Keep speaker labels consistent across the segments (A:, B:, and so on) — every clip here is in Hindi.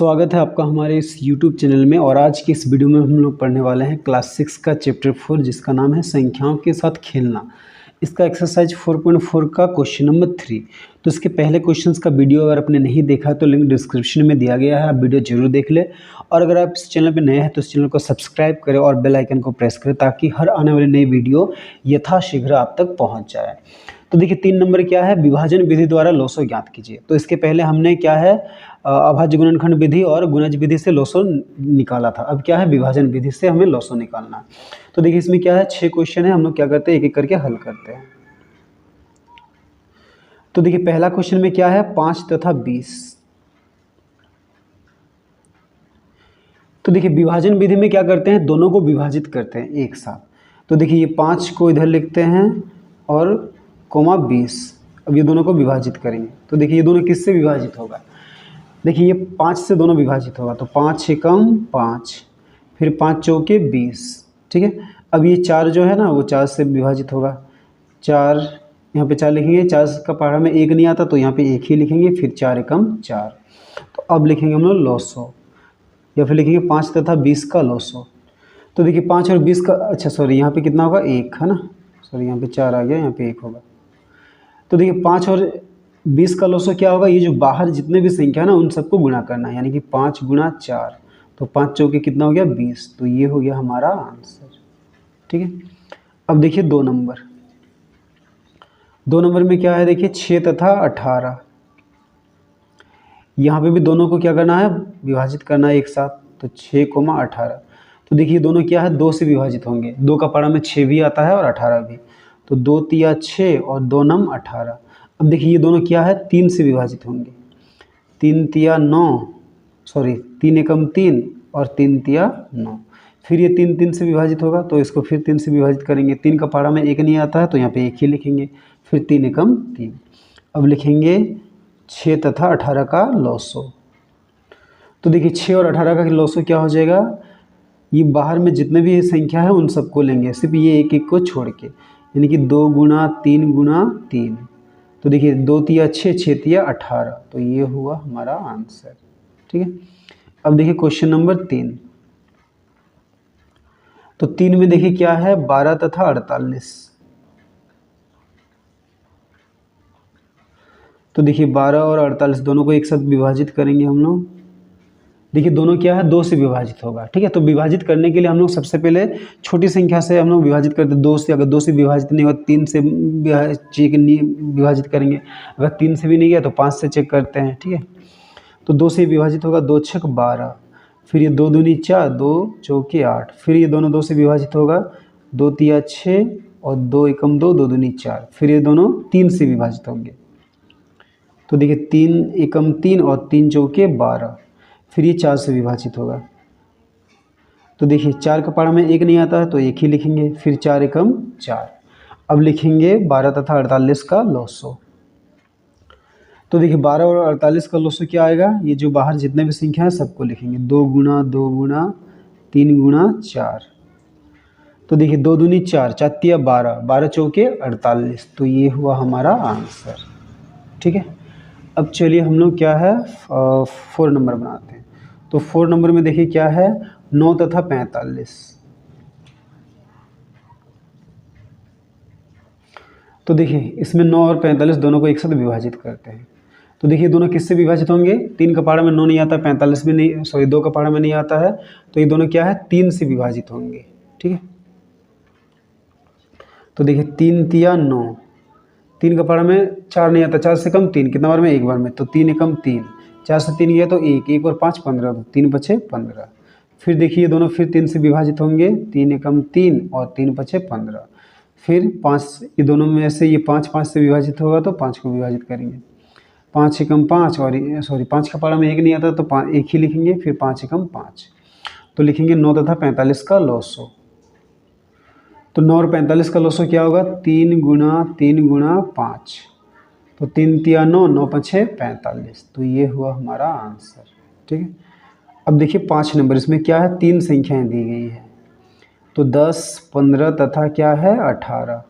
A: स्वागत है आपका हमारे इस YouTube चैनल में। और आज की इस वीडियो में हम लोग पढ़ने वाले हैं क्लास 6 का चैप्टर 4 जिसका नाम है संख्याओं के साथ खेलना। इसका एक्सरसाइज 4.4 का क्वेश्चन नंबर 3। तो इसके पहले क्वेश्चंस का वीडियो अगर आपने नहीं देखा तो लिंक डिस्क्रिप्शन में दिया गया है, आप वीडियो जरूर देख ले। और अगर आप इस चैनल पर नए हैं तो इस चैनल को सब्सक्राइब करें और बेल आइकन को प्रेस करें ताकि हर आने वाली नई वीडियो यथाशीघ्र आप तक पहुँच जाए। तो देखिए 3 नंबर क्या है, विभाजन विधि द्वारा लोसो ज्ञात कीजिए। तो इसके पहले हमने क्या है अभाज्य गुणनखंड विधि और गुणज विधि से लोसो निकाला था। अब क्या है विभाजन विधि से हमें लोसो निकालना है। तो देखिए इसमें क्या है 6 क्वेश्चन है, हम लोग क्या करते हैं एक एक करके हल करते हैं। तो देखिए पहला क्वेश्चन में क्या है 5 तथा 20। तो देखिए विभाजन विधि में क्या करते हैं, दोनों को विभाजित करते हैं एक साथ। तो देखिए ये 5 को इधर लिखते हैं और कोमा 20। अब ये दोनों को विभाजित करेंगे तो देखिए ये दोनों किससे विभाजित होगा, देखिए ये 5 से दोनों विभाजित होगा तो 5 एकम 5, फिर 5 चौके 20। ठीक है, अब ये 4 जो है ना वो 4 से विभाजित होगा। 4 यहाँ पे 4 लिखेंगे, 4 का पहाड़ा में 1 नहीं आता तो यहाँ पे 1 ही लिखेंगे, फिर 4 एकम 4। तो अब लिखेंगे हम लोग लोसो, या फिर लिखेंगे 5 तथा 20 का लोसो। तो देखिए 5 और 20 का, अच्छा सॉरी यहाँ पे कितना होगा 1 है ना, सॉरी यहाँ पे 4 आ गया, यहाँ पे 1 होगा। तो देखिए 5 और 20 का लोसो क्या होगा, ये जो बाहर जितने भी संख्या है ना उन सबको गुणा करना है, यानी कि 5 गुणा 4 तो 5 चौके कितना हो गया 20। तो ये हो गया हमारा आंसर। ठीक है, अब देखिए 2 नंबर। 2 नंबर में क्या है, देखिए 6 तथा 18। यहाँ पे भी दोनों को क्या करना है विभाजित करना है एक साथ। तो 6, 18। तो देखिए दोनों क्या है 2 से विभाजित होंगे, 2 का पहाड़ा में 6 भी आता है और 18 भी। तो 2 तिया 6 और 2 नम 18। अब देखिए ये दोनों क्या है 3 से विभाजित होंगे, 3 तिया 9, सॉरी 3 एकम 3 और 3 तिया 9। फिर ये 3 3 से विभाजित होगा तो इसको फिर 3 से विभाजित करेंगे। 3 का पहाड़ा में 1 नहीं आता है तो यहाँ पे 1 ही लिखेंगे, फिर 3 एकम 3। अब लिखेंगे 6 तथा 18 का लोसो। तो देखिए 6 और 18 का लोसो क्या हो जाएगा, ये बाहर में जितने भी संख्या है उन सबको लेंगे, सिर्फ ये एक एक को छोड़ के, यानी कि 2 गुणा 3 गुणा 3। तो देखिए 2 तिया 6, 6 तिया 18। तो ये हुआ हमारा आंसर। ठीक है, अब देखिए क्वेश्चन नंबर 3। तो 3 में देखिए क्या है 12 तथा 48। तो देखिए 12 और 48 दोनों को एक साथ विभाजित करेंगे हम लोग। देखिए दोनों क्या है 2 से विभाजित होगा। ठीक है, तो विभाजित करने के लिए हम लोग सबसे पहले छोटी संख्या से हम लोग विभाजित करते हैं 2 से। अगर 2 से विभाजित नहीं हुआ 3 से चेक विभाजित करेंगे, अगर 3 से भी नहीं गया तो 5 से चेक करते हैं। ठीक है, तो 2 से विभाजित होगा, 2 छक 12, फिर ये 2 दूनी 4, 2 चौके 8, फिर ये दोनों 2 से विभाजित होगा, 2 तिया 6 और 2 एकम 2, 2 दूनी 4, फिर ये दोनों 3 से विभाजित होंगे। तो देखिए 3 एकम 3 और 3 चौके 12, फिर ये 4 से विभाजित होगा। तो देखिए 4 का पहाड़ा में 1 नहीं आता है तो 1 ही लिखेंगे, फिर 4 एकम 4। अब लिखेंगे 12 तथा 48 का लोसो। तो देखिए 12 और 48 का लोसो क्या आएगा, ये जो बाहर जितने भी संख्या है सबको लिखेंगे, 2 गुणा 2 गुणा 3 गुणा 4। तो देखिए 2 दूनी 4, 4 तिया 12, 12 चौके 48। तो ये हुआ हमारा आंसर। ठीक है, अब चलिए हम लोग क्या है 4 नंबर बनाते हैं। तो 4 नंबर में देखिए क्या है 9 तथा 45। तो देखिए इसमें 9 और 45 दोनों को एक साथ विभाजित करते हैं। तो देखिए दोनों किससे विभाजित होंगे, 3 का पहाड़ा में 9 नहीं आता, 45 में नहीं, सॉरी 2 का पहाड़ा में नहीं आता है तो ये दोनों क्या है 3 से विभाजित होंगे। ठीक है, तो देखिए 3 तिया 9, 3 का पहाड़ा में 4 नहीं आता, 4 से कम 3 कितना बार में, एक बार में, तो 3 एकम 3, 4 से 3 गया तो 1, 1 और 5 15, तो 3 बचे 15। फिर देखिए दोनों फिर 3 से विभाजित होंगे, 3 एकम 3 और 3 बचे 15। फिर 5, ये दोनों में से ये 5 5 से विभाजित होगा तो 5 को विभाजित करेंगे, 5 एकम 5 और सॉरी 5 का पहाड़ा में 1 नहीं आता तो 1 ही लिखेंगे, फिर 5 एकम 5। तो लिखेंगे 9 तथा 45 का लोसो। तो 9 और 45 का लोसो क्या होगा, 3 गुणा 3 गुणा 5। तो 3 तिया 9, 9 पछे 45। तो ये हुआ हमारा आंसर। ठीक है, अब देखिए 5 नंबर, इसमें क्या है 3 संख्याएं दी गई है। तो 10, 15 तथा क्या है 18।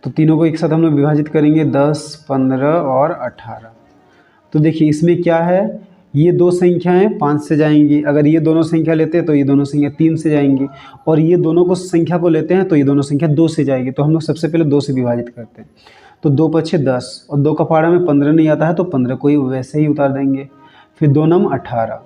A: तो तीनों को एक साथ हम लोग विभाजित करेंगे, 10, 15 और 18। तो देखिए इसमें क्या है, ये दो संख्याएं 5 से जाएंगी, अगर ये दोनों संख्या लेते हैं तो ये दोनों संख्या 3 से जाएंगी, और ये दोनों को संख्या को लेते हैं तो ये दोनों संख्या 2 से जाएगी। तो हम लोग सबसे पहले 2 से विभाजित करते हैं। तो 2 पछे 10 और 2 का पहाड़ा में 15 नहीं आता है तो 15 को ही वैसे ही उतार देंगे। फिर 2 नम 18।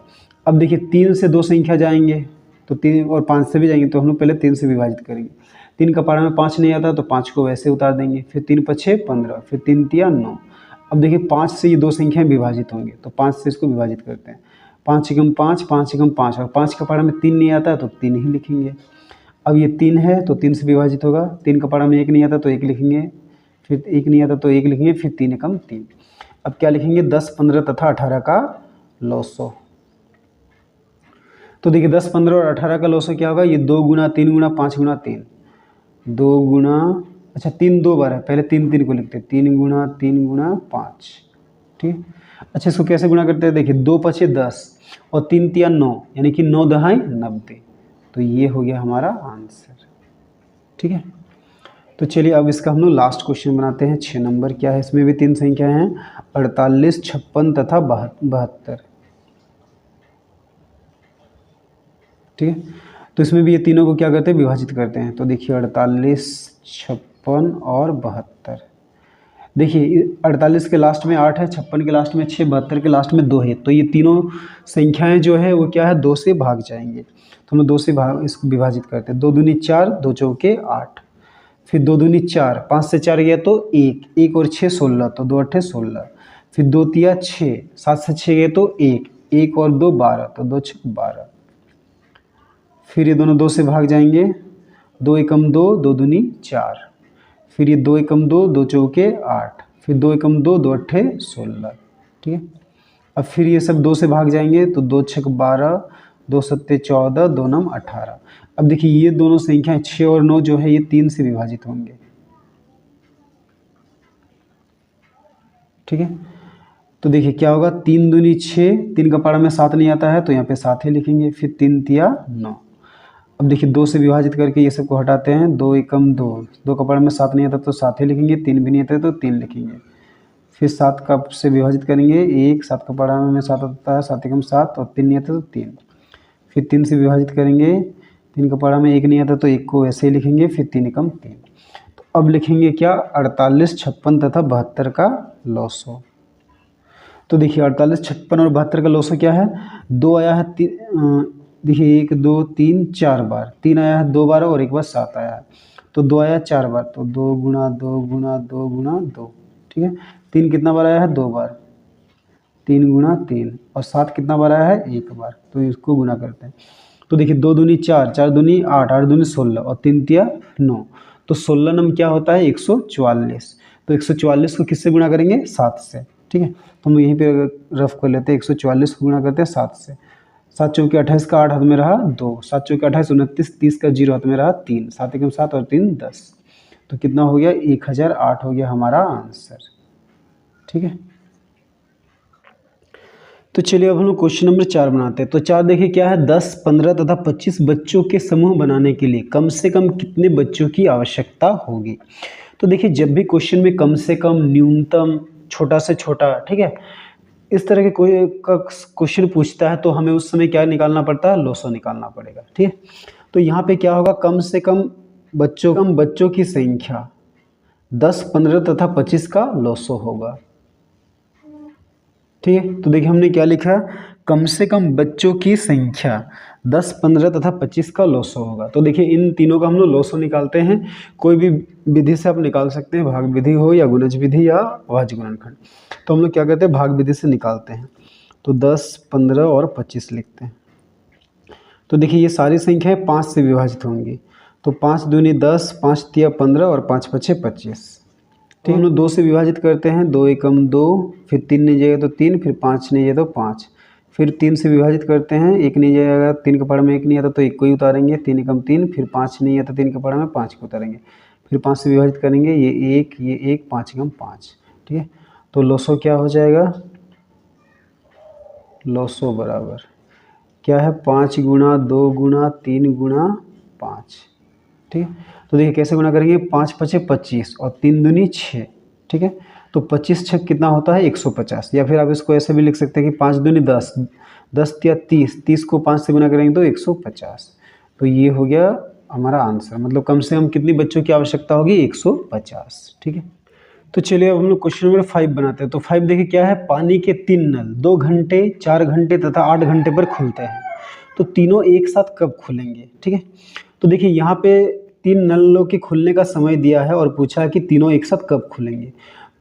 A: अब देखिए 3 से 2 संख्या जाएंगे तो 3 और 5 से भी जाएंगे, तो हम लोग पहले 3 से विभाजित करेंगे। 3 का पहाड़ा में 5 नहीं आता तो 5 को वैसे उतार देंगे। फिर 3 पछे 15, फिर 3 तिया 9। अब देखिए 5 से ये दो संख्याएं विभाजित होंगे तो 5 से इसको विभाजित करते हैं। 5 एकम 5, 5 एकम 5, और 5 का पहाड़ा में 3 नहीं आता है तो 3 ही लिखेंगे। अब ये 3 है तो 3 से विभाजित होगा। 3 का पहाड़ा में 1 नहीं आता तो 1 लिखेंगे, फिर 1 नहीं आता तो 1 लिखेंगे, फिर 3 एकम 3। अब क्या लिखेंगे, 10, 15 तथा 18 का लौसो। तो देखिए 10, 15 और 18 का लौसो क्या होगा, ये 2 गुना 3 गुना 5 गुना 3, 2 गुना, अच्छा 3 2 बार है, पहले 3 3 को लिखते हैं, 3 गुना 5, ठीक। अच्छा इसको कैसे गुणा करते हैं, देखिए 2 पछे 10 और 3 तिया 9, यानी कि 9 दहाई 90। तो ये हो गया हमारा आंसर, ठीक है। तो चलिए अब इसका हम लोग लास्ट क्वेश्चन बनाते हैं। 6 नंबर क्या है, इसमें भी 3 संख्या हैं, 48, 56 तथा 72, ठीक है। तो इसमें भी ये तीनों को क्या करते हैं, विभाजित करते हैं। तो देखिए 48, 56 और 72। देखिए 48 के लास्ट में 8 है, 56 के लास्ट में 6, 72 के लास्ट में 2 है। तो ये तीनों संख्याएं जो है वो क्या है, 2 से भाग जाएंगे। तो हम 2 से इसको विभाजित करते हैं। 2 दूनी 4, 2 चौके 8, फिर 2 दूनी 4, 5 से 4 गया तो 1, 1 और 6 16, तो 2 अट्ठे 16, फिर 2 तिया 6, 7 से 6 गए तो 1, 1 और 2 12, तो 2 छक 12। फिर ये दोनों 2 से भाग जाएंगे, 2 एकम 2, 2 दूनी 4, फिर ये 2 एकम 2, 2 चौके 8, फिर 2 एकम 2, 2 अट्ठे 16, ठीक है। अब फिर ये सब 2 से भाग जाएंगे, तो 2 छक 12, 2 सत्ते 14, 2 नम 18। अब देखिए ये दोनों संख्याएं 6 और 9 जो है ये 3 से विभाजित होंगे, ठीक है। तो देखिए क्या होगा, 3 दूनी 6, 3 का पहाड़ा में 7 नहीं आता है तो यहाँ पे 7 ही लिखेंगे, फिर 3 तिया 9। अब देखिए 2 से विभाजित करके ये सब को हटाते हैं, 2 एकम 2, 2 का पहाड़ा में 7 नहीं आता तो 7 ही लिखेंगे, 3 भी नहीं आता तो 3 लिखेंगे, फिर 7 का से विभाजित करेंगे 1, 7 का पहाड़ा में 7 आता है, 7 एकम 7, और 3 नहीं आता तो 3, फिर 3 से विभाजित करेंगे, 3 का पहाड़ा में 1 नहीं आता तो 1 को ऐसे ही लिखेंगे, फिर 3 एकम 3। तो अब लिखेंगे क्या, 48, 56 तथा 72 का लौसो। तो देखिए 48, 56 और 72 का लौसो क्या है, 2 आया है, देखिए 1 2 3 4 बार, 3 आया है 2 बार और 1 बार 7 आया है, तो 2 आया 4 बार, तो 2 गुना 2 गुना 2 गुना 2, ठीक है। 3 कितना बार आया है, 2 बार, 3 गुना 3, और 7 कितना बार आया है, 1 बार, तो इसको गुना करते हैं। तो देखिए 2 दूनी 4, 4 दूनी 8, 8 दूनी 16, और 3 तिया 9, तो 16 नम क्या होता है, 144। तो 144 को किससे गुणा करेंगे, 7 से, ठीक है। तो हम यहीं पे रफ कर लेते हैं, 144 को गुणा करते हैं 7 से। 7 चौके 28 का 8 हाथ में रहा 2, 7 चौके 28 29, 30 का 0 हाथ में रहा 3, 7 एकम 7 और 3 10, तो कितना हो गया, 1008 हो गया हमारा आंसर, ठीक है। तो चलिए अब हम लोग क्वेश्चन नंबर 4 बनाते हैं। तो 4 देखिए क्या है, 10, 15 तथा 25 बच्चों के समूह बनाने के लिए कम से कम कितने बच्चों की आवश्यकता होगी। तो देखिए जब भी क्वेश्चन में कम से कम, न्यूनतम, छोटा से छोटा, ठीक है, इस तरह के कोई का क्वेश्चन पूछता है तो हमें उस समय क्या निकालना पड़ता है, लौसो निकालना पड़ेगा, ठीक है। तो यहाँ पे क्या होगा, कम से कम बच्चों की संख्या 10, 15 तथा 25 का लौसो होगा, ठीक है। तो देखिए हमने क्या लिखा, कम से कम बच्चों की संख्या 10, 15 तथा 25 का लौसो होगा। तो देखिए इन तीनों का हम लोग लौसो निकालते हैं, कोई भी विधि से आप निकाल सकते हैं, भाग विधि हो या गुणज विधि या अभाज्य गुणनखंड। तो हम लोग क्या करते हैं, भाग विधि से निकालते हैं। तो 10, 15 और 25 लिखते हैं। तो देखिए ये सारी संख्याएं 5 से विभाजित होंगी, तो 5 दूनी 10, 5 तिया 15 और 5 पछे 25, ठीक है। हम लोग 2 से विभाजित करते हैं, 2 एकम 2, फिर 3 नहीं जाएगा तो 3, फिर 5 नहीं जाएगा तो 5, फिर 3 से विभाजित करते हैं, 1 नहीं जाएगा, 3 के पहाड़ में 1 नहीं आता तो 1 को ही उतारेंगे, 3 एकम 3, फिर 5 नहीं आता 3 के पहाड़ में 5 को उतारेंगे, फिर 5 से विभाजित करेंगे, ये 1, 5 एकम 5, ठीक है। तो लौसो क्या हो जाएगा, लौसो बराबर क्या है, 5 गुना 2 गुना 3 गुना 5, ठीक है। तो देखिए कैसे गुना करेंगे, 5 पछे 25 और 3 दूनी 6, ठीक है। तो 25 छक कितना होता है 150। या फिर आप इसको ऐसे भी लिख सकते हैं कि 5 दूनी 10, 10 या 30, 30 को 5 से गुना करेंगे तो 150। तो ये हो गया हमारा आंसर, मतलब कम से कम कितनी बच्चों की आवश्यकता होगी 150। ठीक है, तो चलिए अब हम लोग क्वेश्चन नंबर 5 बनाते हैं। तो 5 देखिए क्या है, पानी के 3 नल 2 घंटे, 4 घंटे तथा 8 घंटे पर खुलते हैं, तो तीनों एक साथ कब खुलेंगे। ठीक है, तो देखिए यहाँ पे 3 नलों के खुलने का समय दिया है और पूछा है कि तीनों एक साथ कब खुलेंगे।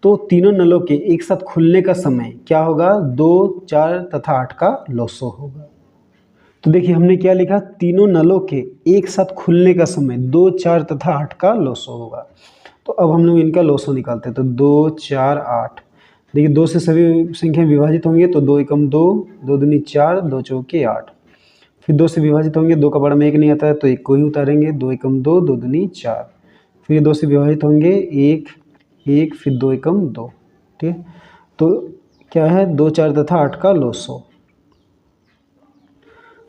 A: तो तीनों नलों के एक साथ खुलने का समय क्या होगा, 2, 4 तथा 8 का लॉसो होगा। तो देखिए हमने क्या लिखा, तीनों नलों के एक साथ खुलने का समय 2, 4 तथा 8 का लॉसो होगा। तो अब हम लोग इनका लॉसो निकालते हैं। तो 2, 4, 8, देखिए 2 से सभी संख्या विभाजित होंगे तो 2 एकम 2, 2 दूनी 4, 2 चौके 8। फिर 2 से विभाजित होंगे, 2 का बड़ा में 1 नहीं आता है तो 1 को ही उतारेंगे, 2 एकम 2, 2 दूनी 4। फिर 2 से विभाजित होंगे 1, 1, फिर 2 एकम 2। ठीक है, तो क्या है 2, 4 तथा 8 का लॉसो।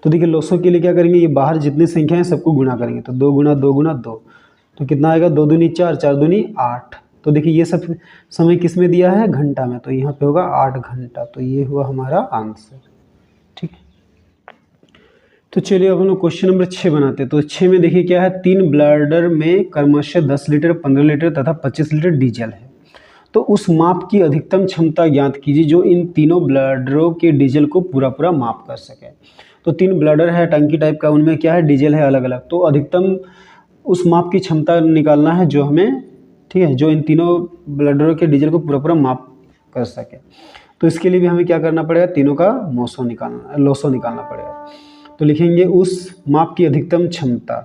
A: तो देखिए लॉसो के लिए क्या करेंगे, ये बाहर जितनी संख्या है सबको गुणा करेंगे। तो 2 गुना 2 गुना 2, तो कितना आएगा, 2 दूनी 4, 4 दूनी 8। तो देखिए ये सब समय किस में दिया है, घंटा में, तो यहाँ पे होगा 8 घंटा। तो ये हुआ हमारा आंसर। ठीक है, तो चलिए अब हम लोग क्वेश्चन नंबर 6 बनाते हैं। तो 6 में देखिए क्या है, 3 ब्लैडर में क्रमशः 10 लीटर, 15 लीटर तथा 25 लीटर डीजल है। तो उस माप की अधिकतम क्षमता ज्ञात कीजिए जो इन तीनों ब्लैडरों के डीजल को पूरा पूरा माप कर सके। तो 3 ब्लैडर है टंकी टाइप का, उनमें क्या है, डीजल है अलग अलग। तो अधिकतम उस माप की क्षमता निकालना है जो हमें, ठीक है, जो इन तीनों ब्लैडरों के डीजल को पूरा पूरा माप कर सके। तो इसके लिए भी हमें क्या करना पड़ेगा, तीनों का लॉसो निकालना पड़ेगा। तो लिखेंगे उस माप की अधिकतम क्षमता।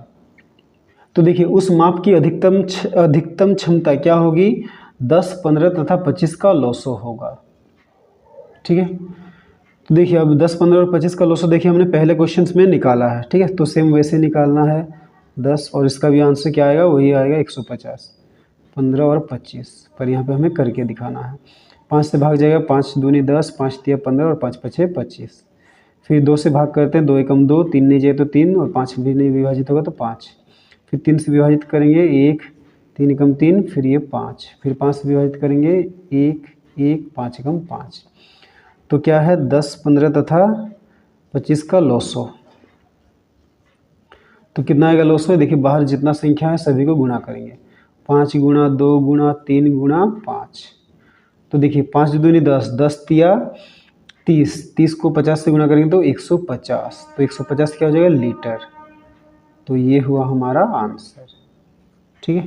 A: तो देखिए उस माप की अधिकतम क्षमता क्या होगी, 10, 15 तथा 25 का लॉसो होगा। ठीक है, तो देखिए अब 10, 15 और 25 का लॉसो देखिए हमने पहले क्वेश्चंस में निकाला है। ठीक है, तो सेम वैसे निकालना है 10, और इसका भी आंसर क्या आएगा, वही आएगा 150, 15 और 25, पर यहाँ पे हमें करके दिखाना है। 5 से भाग जाएगा, 5 दूनी 10, 5 तिया 15 और 5 पछे 25। फिर 2 से भाग करते हैं, 2 एकम 2, 3 नहीं जाए तो 3, और 5 भी नहीं विभाजित होगा तो 5। फिर 3 से विभाजित करेंगे 1, 3 एकम 3, फिर ये 5, फिर 5 से विभाजित करेंगे 1, 1, 5 एकम 5। तो क्या है, 10, 15 तथा 25 का लॉसो। तो कितना आएगा लॉसो, देखिए बाहर जितना संख्या है सभी को गुणा करेंगे, 5 गुणा 2 गुणा 3 गुणा 5। तो देखिए 5 दूनी 10, 10 तिया 30, 30 को 50 से गुणा करेंगे तो 150। तो 150 क्या हो जाएगा, लीटर। तो ये हुआ हमारा आंसर। ठीक है।